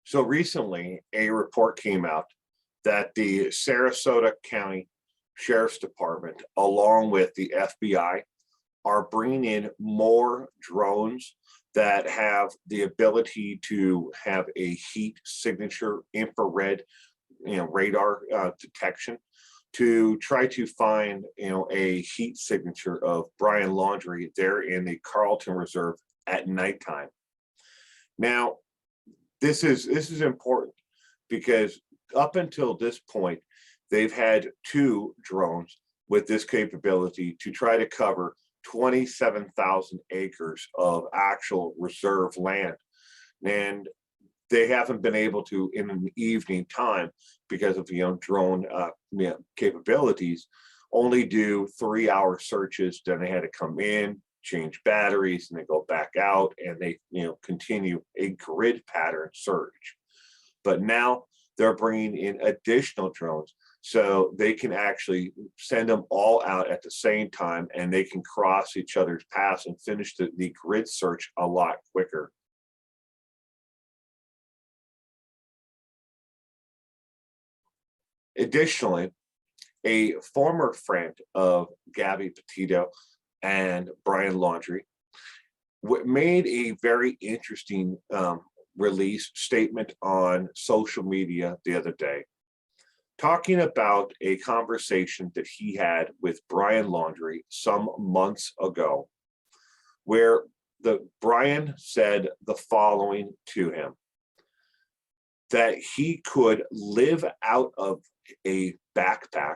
So recently, a report came out that the Sarasota County Sheriff's Department, along with the FBI, are bringing in more drones that have the ability to have a heat signature infrared, radar detection to try to find, a heat signature of Brian Laundrie there in the Carlton Reserve at nighttime. Now, this is important because up until this point, they've had two drones with this capability to try to cover 27,000 acres of actual reserve land. And they haven't been able to in an evening time because of drone capabilities only do 3-hour searches. Then they had to come in, change batteries, and they go back out, and they continue a grid pattern search. But now they're bringing in additional drones so they can actually send them all out at the same time, and they can cross each other's paths and finish the grid search a lot quicker. Additionally, a former friend of Gabby Petito and Brian Laundrie made a very interesting release statement on social media the other day, talking about a conversation that he had with Brian Laundrie some months ago, where Brian said the following to him: that he could live out of a backpack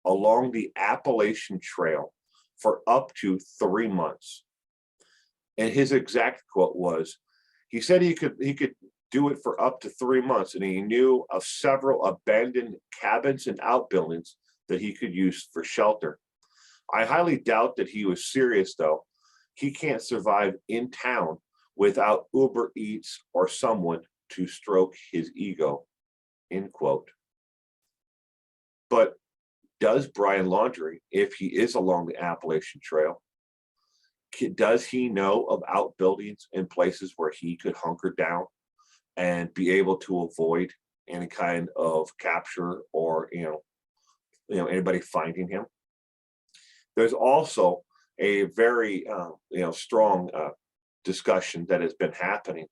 along the Appalachian Trail for up to 3 months. And his exact quote was, he said he could do it for up to 3 months, and he knew of several abandoned cabins and outbuildings that he could use for shelter. I highly doubt that he was serious, though. He can't survive in town without Uber Eats or someone to stroke his ego, end quote. But does Brian Laundrie, if he is along the Appalachian Trail, does he know of outbuildings and places where he could hunker down and be able to avoid any kind of capture or anybody finding him? There's also a very strong discussion that has been happening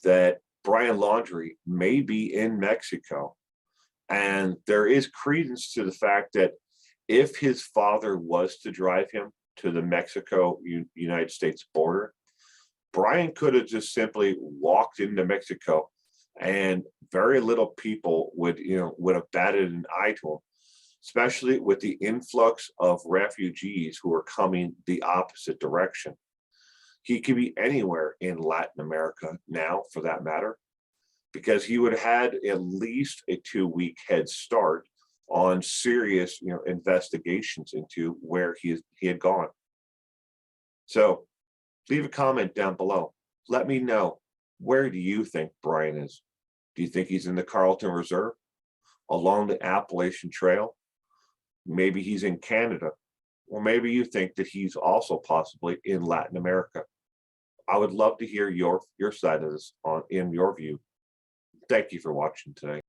that Brian Laundrie may be in Mexico. And there is credence to the fact that if his father was to drive him to the Mexico-United States border, Brian could have just simply walked into Mexico, and very little people would have batted an eye to him, especially with the influx of refugees who are coming the opposite direction. He could be anywhere in Latin America now, for that matter, because he would have had at least a 2-week head start on serious, investigations into where he had gone. So leave a comment down below. Let me know, where do you think Brian is? Do you think he's in the Carlton Reserve, along the Appalachian Trail? Maybe he's in Canada, or maybe you think that he's also possibly in Latin America. I would love to hear your side of this in your view. Thank you for watching today.